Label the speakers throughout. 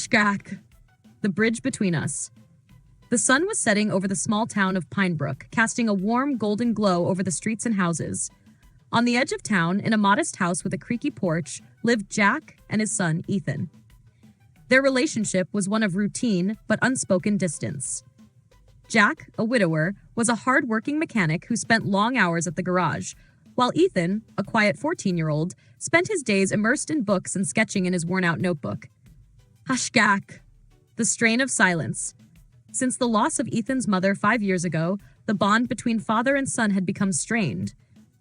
Speaker 1: Skak. The bridge between us. The sun was setting over the small town of Pinebrook, casting a warm golden glow over the streets and houses. On the edge of town, in a modest house with a creaky porch, lived Jack and his son, Ethan. Their relationship was one of routine but unspoken distance. Jack, a widower, was a hard-working mechanic who spent long hours at the garage, while Ethan, a quiet 14-year-old, spent his days immersed in books and sketching in his worn-out notebook. Hashgak. The strain of silence. Since the loss of Ethan's mother 5 years ago, the bond between father and son had become strained.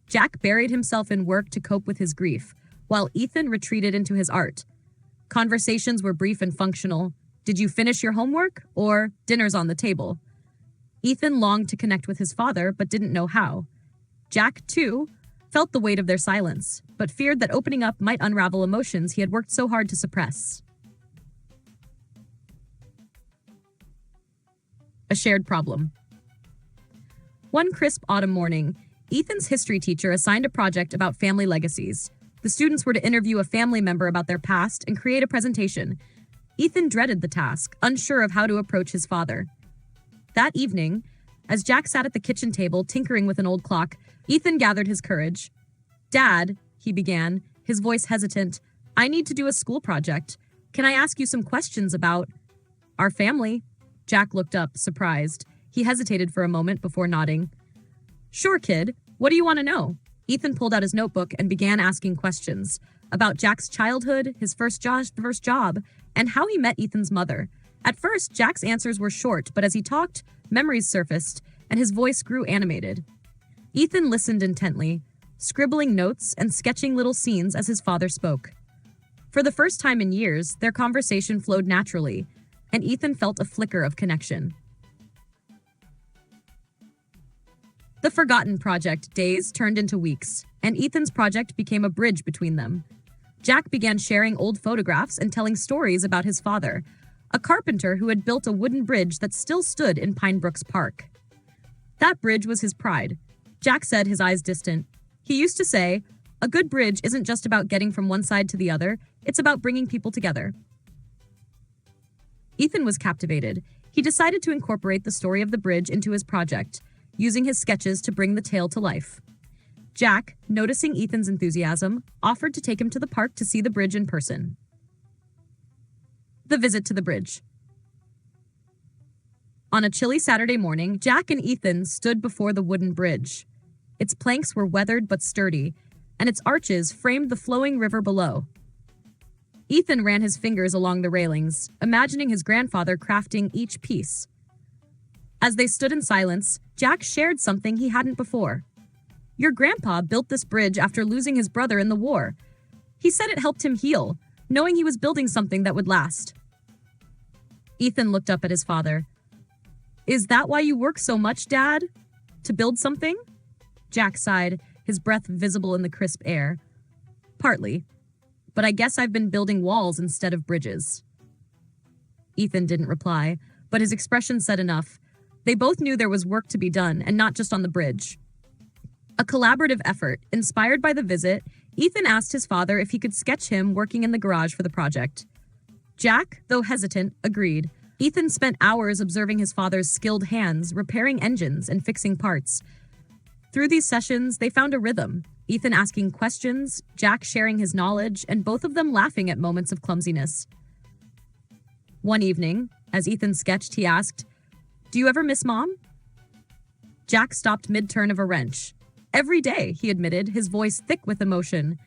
Speaker 1: Jack buried himself in work to cope with his grief, while Ethan retreated into his art. Conversations were brief and functional. Did you finish your homework? Or dinner's on the table. Ethan longed to connect with his father, but didn't know how. Jack, too, felt the weight of their silence, but feared that opening up might unravel emotions he had worked so hard to suppress. A shared problem. One crisp autumn morning, Ethan's history teacher assigned a project about family legacies. The students were to interview a family member about their past and create a presentation. Ethan dreaded the task, unsure of how to approach his father. That evening, as Jack sat at the kitchen table tinkering with an old clock, Ethan gathered his courage. "Dad," he began, his voice hesitant, "I need to do a school project. Can I ask you some questions about our family?" Jack looked up, surprised. He hesitated for a moment before nodding. "Sure, kid. What do you want to know?" Ethan pulled out his notebook and began asking questions about Jack's childhood, his first job, and how he met Ethan's mother. At first, Jack's answers were short, but as he talked, memories surfaced, and his voice grew animated. Ethan listened intently, scribbling notes and sketching little scenes as his father spoke. For the first time in years, their conversation flowed naturally, and Ethan felt a flicker of connection. The forgotten project days turned into weeks, and Ethan's project became a bridge between them. Jack began sharing old photographs and telling stories about his father, a carpenter who had built a wooden bridge that still stood in Pinebrook's park. That bridge was his pride. Jack said, his eyes distant. He used to say, "A good bridge isn't just about getting from one side to the other, it's about bringing people together." Ethan was captivated. He decided to incorporate the story of the bridge into his project, using his sketches to bring the tale to life. Jack, noticing Ethan's enthusiasm, offered to take him to the park to see the bridge in person. The visit to the bridge. On a chilly Saturday morning, Jack and Ethan stood before the wooden bridge. Its planks were weathered but sturdy, and its arches framed the flowing river below. Ethan ran his fingers along the railings, imagining his grandfather crafting each piece. As they stood in silence, Jack shared something he hadn't before. "Your grandpa built this bridge after losing his brother in the war. He said it helped him heal, knowing he was building something that would last." Ethan looked up at his father. "Is that why you work so much, Dad? To build something?" Jack sighed, his breath visible in the crisp air. "Partly. But I guess I've been building walls instead of bridges." Ethan didn't reply, but his expression said enough. They both knew there was work to be done, and not just on the bridge. A collaborative effort, inspired by the visit, Ethan asked his father if he could sketch him working in the garage for the project. Jack, though hesitant, agreed. Ethan spent hours observing his father's skilled hands, repairing engines and fixing parts. Through these sessions, they found a rhythm, Ethan asking questions, Jack sharing his knowledge, and both of them laughing at moments of clumsiness. One evening, as Ethan sketched, he asked, "Do you ever miss Mom?" Jack stopped mid-turn of a wrench. "Every day," he admitted, his voice thick with emotion.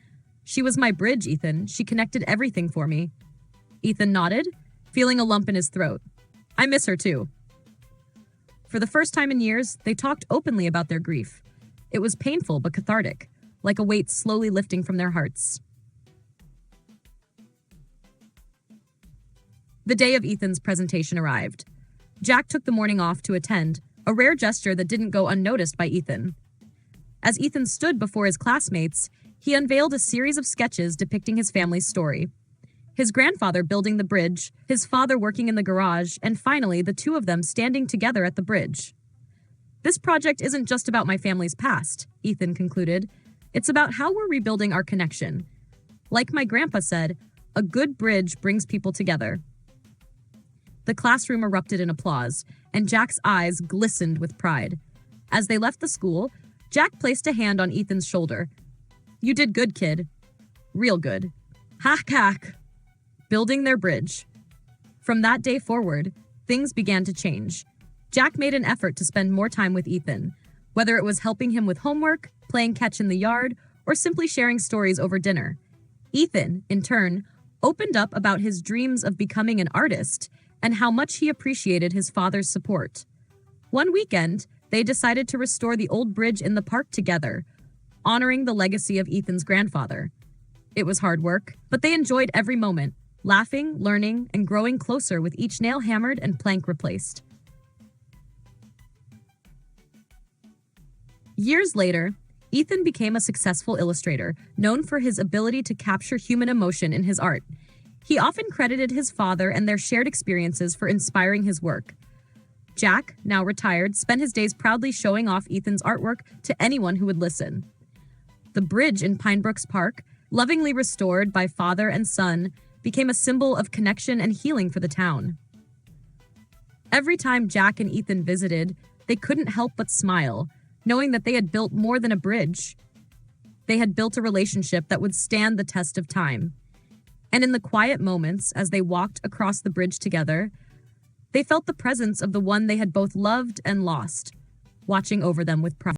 Speaker 1: "She was my bridge, Ethan. She connected everything for me." Ethan nodded, feeling a lump in his throat. "I miss her too." For the first time in years, they talked openly about their grief. It was painful but cathartic, like a weight slowly lifting from their hearts. The day of Ethan's presentation arrived. Jack took the morning off to attend, a rare gesture that didn't go unnoticed by Ethan. As Ethan stood before his classmates, he unveiled a series of sketches depicting his family's story. His grandfather building the bridge, his father working in the garage, and finally, the two of them standing together at the bridge. "This project isn't just about my family's past," Ethan concluded. "It's about how we're rebuilding our connection. Like my grandpa said, a good bridge brings people together." The classroom erupted in applause, and Jack's eyes glistened with pride. As they left the school, Jack placed a hand on Ethan's shoulder. "You did good, kid. Real good." Hack hack. Building their bridge. From that day forward, things began to change. Jack made an effort to spend more time with Ethan, whether it was helping him with homework, playing catch in the yard, or simply sharing stories over dinner. Ethan, in turn, opened up about his dreams of becoming an artist and how much he appreciated his father's support. One weekend, they decided to restore the old bridge in the park together, honoring the legacy of Ethan's grandfather. It was hard work, but they enjoyed every moment, laughing, learning, and growing closer with each nail hammered and plank replaced. Years later, Ethan became a successful illustrator, known for his ability to capture human emotion in his art. He often credited his father and their shared experiences for inspiring his work. Jack, now retired, spent his days proudly showing off Ethan's artwork to anyone who would listen. The bridge in Pine Brooks Park, lovingly restored by father and son, became a symbol of connection and healing for the town. Every time Jack and Ethan visited, they couldn't help but smile, knowing that they had built more than a bridge. They had built a relationship that would stand the test of time. And in the quiet moments as they walked across the bridge together, they felt the presence of the one they had both loved and lost, watching over them with pride.